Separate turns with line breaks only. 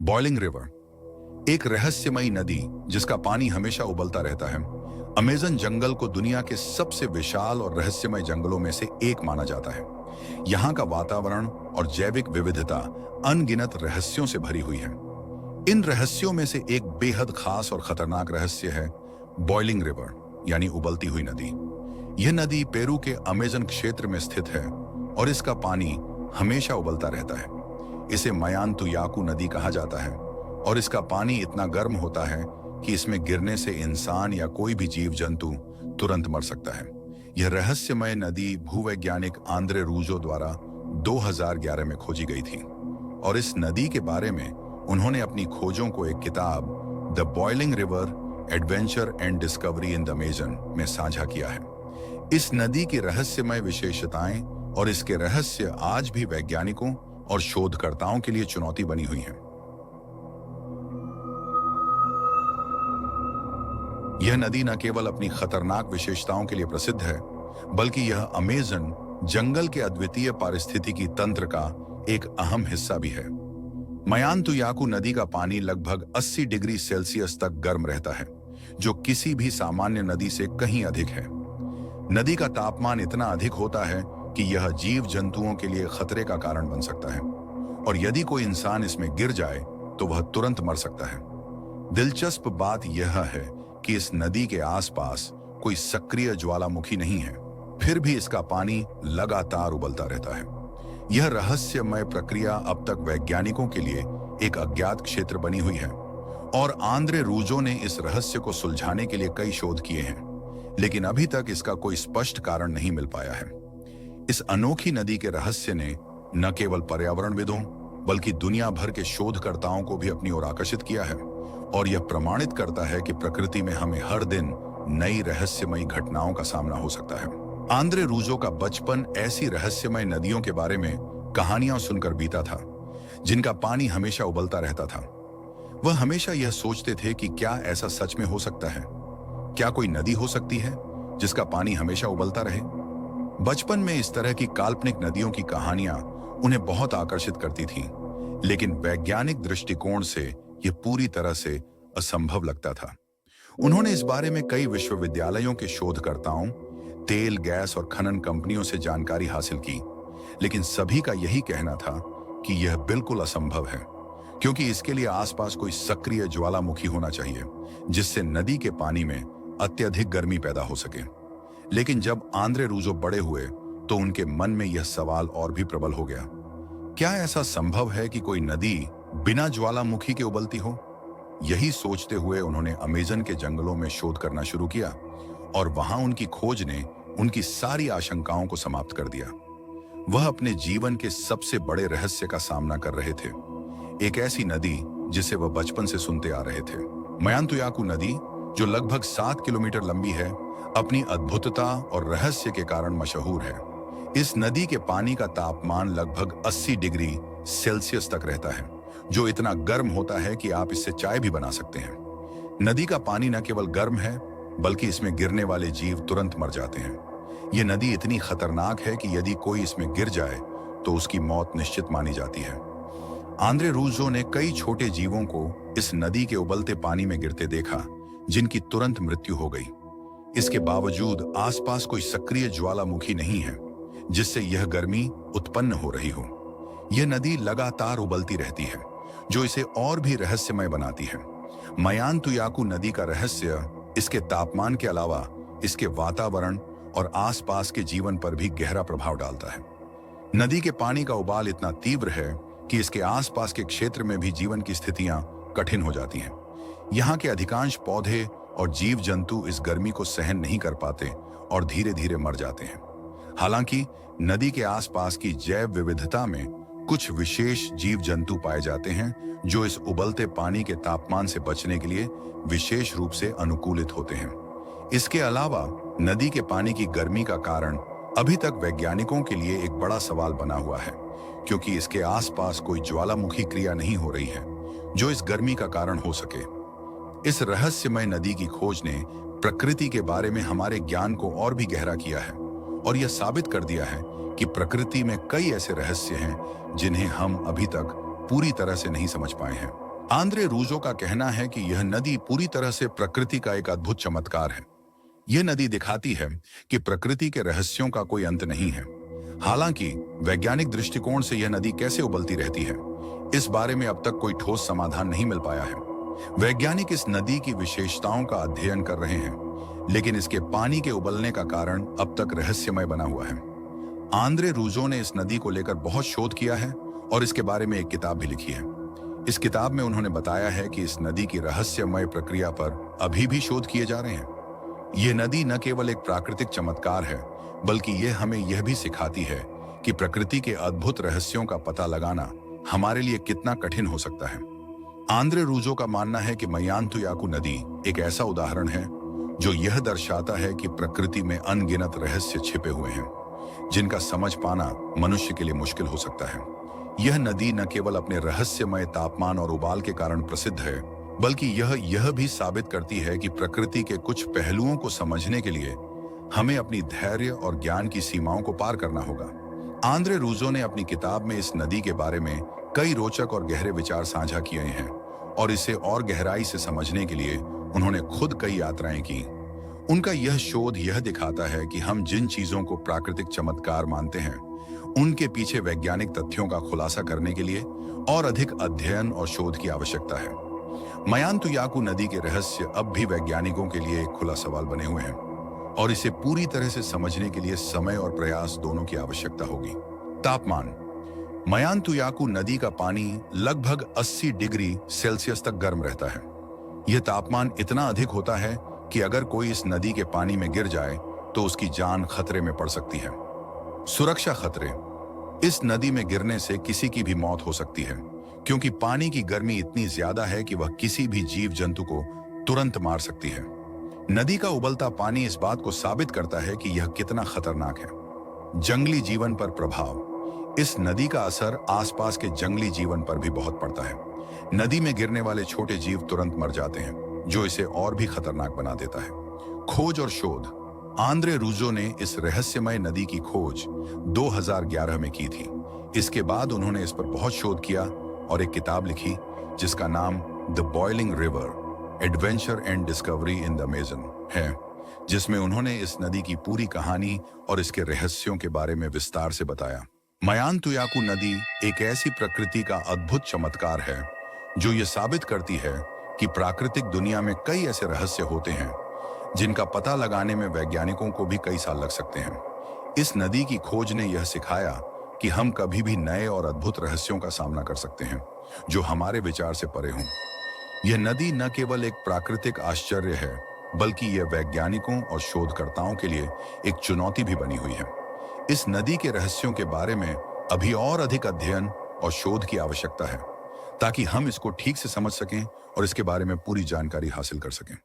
Boiling river, एक रहस्यमयी नदी जिसका पानी हमेशा उबलता रहता है। अमेज़न जंगल को दुनिया के सबसे विशाल और रहस्यमय जंगलों में से एक माना जाता है। यहाँ का वातावरण और जैविक विविधता अनगिनत रहस्यों से भरी हुई है। इन रहस्यों में से एक बेहद खास और खतरनाक रहस्य है बॉइलिंग रिवर, यानी उबलती हुई नदी। यह नदी पेरू के अमेज़न क्षेत्र में स्थित है और इसका पानी हमेशा उबलता रहता है। इसे मयांतुयाकू नदी कहा जाता है और इसका पानी इतना गर्म होता है कि इसमें गिरने से इंसान या कोई भी जीव जंतु तुरंत मर सकता है। यह रहस्यमय नदी भूवैज्ञानिक आंद्रे रूजो द्वारा 2011 में खोजी गई थी और इस नदी के बारे में उन्होंने अपनी खोजों को एक किताब the boiling river adventure and discovery in the Amazon में साझा किया है। इस नदी की रहस्यमय विशेषताएं और इसके रहस्य आज भी वैज्ञानिकों और शोधकर्ताओं के लिए चुनौती बनी हुई हैं। यह नदी न केवल अपनी खतरनाक विशेषताओं के लिए प्रसिद्ध है, बल्कि यह अमेज़न जंगल के अद्वितीय पारिस्थितिकी तंत्र का एक अहम हिस्सा भी है। मयांतुयाकू नदी का पानी लगभग 80 डिग्री सेल्सियस तक गर्म रहता है, जो किसी भी सामान्य नदी से कहीं अधिक है। नदी का तापमान इतना अधिक होता है कि यह जीव जंतुओं के लिए खतरे का कारण बन सकता है और यदि कोई इंसान इसमें गिर जाए तो वह तुरंत मर सकता है। दिलचस्प बात यह है कि इस नदी के आसपास कोई सक्रिय ज्वालामुखी नहीं है, फिर भी इसका पानी लगातार उबलता रहता है। यह रहस्यमय प्रक्रिया अब तक वैज्ञानिकों के लिए एक अज्ञात क्षेत्र बनी हुई है और आंद्रे रूजो ने इस रहस्य को सुलझाने के लिए कई शोध किए हैं, लेकिन अभी तक इसका कोई स्पष्ट कारण नहीं मिल पाया है। इस अनोखी नदी के रहस्य ने न केवल पर्यावरणविदों बल्कि दुनिया भर के शोधकर्ताओं को भी अपनी ओर आकर्षित किया है और यह प्रमाणित करता है कि प्रकृति में हमें हर दिन नई रहस्यमयी घटनाओं का सामना हो सकता है। आंद्रे रूजो का बचपन ऐसी रहस्यमय नदियों के बारे में कहानियां सुनकर बीता था, जिनका पानी हमेशा उबलता रहता था। वह हमेशा यह सोचते थे कि क्या ऐसा सच में हो सकता है? क्या कोई नदी हो सकती है जिसका पानी हमेशा उबलता रहे? बचपन में इस तरह की काल्पनिक नदियों की कहानियां उन्हें बहुत आकर्षित करती थीं, लेकिन वैज्ञानिक दृष्टिकोण से यह पूरी तरह से असंभव लगता था। उन्होंने इस बारे में कई विश्वविद्यालयों के शोधकर्ताओं, तेल, गैस और खनन कंपनियों से जानकारी हासिल की, लेकिन सभी का यही कहना था कि यह बिल्कुल असंभव है, क्योंकि इसके लिए आसपास कोई सक्रिय ज्वालामुखी होना चाहिए जिससे नदी के पानी में अत्यधिक गर्मी पैदा हो सके। लेकिन जब आंद्रे रूजो बड़े हुए तो उनके मन में यह सवाल और भी प्रबल हो गया, क्या ऐसा संभव है कि कोई नदी बिना ज्वालामुखी के उबलती हो? यही सोचते हुए उन्होंने अमेज़न के जंगलों में शोध करना शुरू किया और वहां उनकी खोज ने उनकी सारी आशंकाओं को समाप्त कर दिया। वह अपने जीवन के सबसे बड़े रहस्य का सामना कर रहे थे, एक ऐसी नदी जिसे वह बचपन से सुनते आ रहे थे। मयांतुयाकू नदी, जो लगभग 7 किलोमीटर लंबी है, अपनी अद्भुतता और रहस्य के कारण मशहूर है। इस नदी के पानी का तापमान लगभग 80 डिग्री सेल्सियस तक रहता है, जो इतना गर्म होता है कि आप इससे चाय भी बना सकते हैं। नदी का पानी न केवल गर्म है, बल्कि इसमें गिरने वाले जीव तुरंत मर जाते हैं। यह नदी इतनी खतरनाक है कि यदि कोई इसमें गिर जाए तो उसकी मौत निश्चित मानी जाती है। आंद्रे रूजो ने कई छोटे जीवों को इस नदी के उबलते पानी में गिरते देखा, जिनकी तुरंत मृत्यु हो गई। इसके बावजूद आसपास कोई सक्रिय ज्वालामुखी नहीं है जिससे यह गर्मी उत्पन्न हो रही हो। यह नदी लगातार उबलती रहती है, जो इसे और भी रहस्यमय बनाती है। मयांतुयाकू नदी का रहस्य इसके तापमान के अलावा इसके वातावरण और आसपास के जीवन पर भी गहरा प्रभाव डालता है। नदी के पानी का उबाल इतना तीव्र है कि इसके आसपास के क्षेत्र में भी जीवन की स्थितियां कठिन हो जाती हैं। यहाँ के अधिकांश पौधे और जीव जंतु इस गर्मी को सहन नहीं कर पाते और धीरे धीरे मर जाते हैं। हालांकि नदी के आसपास की जैव विविधता में कुछ विशेष जीव जंतु पाए जाते हैं जो इस उबलते पानी के तापमान से बचने के लिए विशेष रूप से अनुकूलित होते हैं। इसके अलावा नदी के पानी की गर्मी का कारण अभी तक वैज्ञानिकों के लिए एक बड़ा सवाल बना हुआ है, क्योंकि इसके आसपास कोई ज्वालामुखी क्रिया नहीं हो रही है जो इस गर्मी का कारण हो सके। इस रहस्यमय नदी की खोज ने प्रकृति के बारे में हमारे ज्ञान को और भी गहरा किया है और यह साबित कर दिया है कि प्रकृति में कई ऐसे रहस्य हैं जिन्हें हम अभी तक पूरी तरह से नहीं समझ पाए हैं। आंद्रे रूजो का कहना है कि यह नदी पूरी तरह से प्रकृति का एक अद्भुत चमत्कार है। यह नदी दिखाती है कि प्रकृति के रहस्यों का कोई अंत नहीं है। हालांकि वैज्ञानिक दृष्टिकोण से यह नदी कैसे उबलती रहती है, इस बारे में अब तक कोई ठोस समाधान नहीं मिल पाया है। वैज्ञानिक इस नदी की विशेषताओं का अध्ययन कर रहे हैं, लेकिन इसके पानी के उबलने का कारण अब तक रहस्यमय बना हुआ है। आंद्रे रूजो ने इस नदी को लेकर बहुत शोध किया है और इसके बारे में एक किताब भी लिखी है। इस किताब में उन्होंने बताया है कि इस नदी की रहस्यमय प्रक्रिया पर अभी भी शोध किए जा रहे हैं। यह नदी न केवल एक प्राकृतिक चमत्कार है, बल्कि यह हमें यह भी सिखाती है कि प्रकृति के अद्भुत रहस्यों का पता लगाना हमारे लिए कितना कठिन हो सकता है। आंद्रे रूजो का मानना है कि मयांतुयाकु नदी एक ऐसा उदाहरण है जो यह दर्शाता है कि प्रकृति में अनगिनत रहस्य छिपे हुए हैं, जिनका समझ पाना मनुष्य के लिए मुश्किल हो सकता है। यह नदी न केवल अपने रहस्यमय तापमान और उबाल के कारण प्रसिद्ध है, बल्कि यह भी साबित करती है कि प्रकृति के कुछ पहलुओं को समझने के लिए हमें अपनी धैर्य और ज्ञान की सीमाओं को पार करना होगा। आंद्रे रूजो ने अपनी किताब में इस नदी के बारे में कई रोचक और गहरे विचार साझा किए हैं और इसे और गहराई से समझने के लिए उन्होंने खुद कई यात्राएं की। उनका यह शोध यह दिखाता है कि हम जिन चीजों को प्राकृतिक चमत्कार मानते हैं, उनके पीछे वैज्ञानिक तथ्यों का खुलासा करने के लिए और अधिक अध्ययन और शोध की आवश्यकता है। मयांतुयाकु नदी के रहस्य अब भी वैज्ञानिकों के लिए एक खुला सवाल बने हुए हैं और इसे पूरी तरह से समझने के लिए समय और प्रयास दोनों की आवश्यकता होगी। तापमान। मयांतुयाकु नदी का पानी लगभग 80 डिग्री सेल्सियस तक गर्म रहता है। यह तापमान इतना अधिक होता है कि अगर कोई इस नदी के पानी में गिर जाए तो उसकी जान खतरे में पड़ सकती है। सुरक्षा खतरे। इस नदी में गिरने से किसी की भी मौत हो सकती है, क्योंकि पानी की गर्मी इतनी ज्यादा है कि वह किसी भी जीव जंतु को तुरंत मार सकती है। नदी का उबलता पानी इस बात को साबित करता है कि यह कितना खतरनाक है। जंगली जीवन पर प्रभाव। इस नदी का असर आसपास के जंगली जीवन पर भी बहुत पड़ता है। नदी में गिरने वाले छोटे जीव तुरंत मर जाते हैं, जो इसे और भी खतरनाक बना देता है। खोज और शोध। आंद्रे रूजो ने इस रहस्यमय नदी की खोज 2011 में की थी। इसके बाद उन्होंने इस पर बहुत शोध किया और एक किताब लिखी जिसका नाम the boiling river adventure and discovery in the Amazon है, जिसमें उन्होंने इस नदी की पूरी कहानी और इसके रहस्यों के बारे में विस्तार से बताया। मयांतुयाकु नदी एक ऐसी प्रकृति का अद्भुत चमत्कार है जो ये साबित करती है कि प्राकृतिक दुनिया में कई ऐसे रहस्य होते हैं जिनका पता लगाने में वैज्ञानिकों को भी कई साल लग सकते हैं। इस नदी की खोज ने यह सिखाया कि हम कभी भी नए और अद्भुत रहस्यों का सामना कर सकते हैं जो हमारे विचार से परे हों। यह नदी न केवल एक प्राकृतिक आश्चर्य है, बल्कि यह वैज्ञानिकों और शोधकर्ताओं के लिए एक चुनौती भी बनी हुई है। इस नदी के रहस्यों के बारे में अभी और अधिक अध्ययन और शोध की आवश्यकता है, ताकि हम इसको ठीक से समझ सकें और इसके बारे में पूरी जानकारी हासिल कर सकें।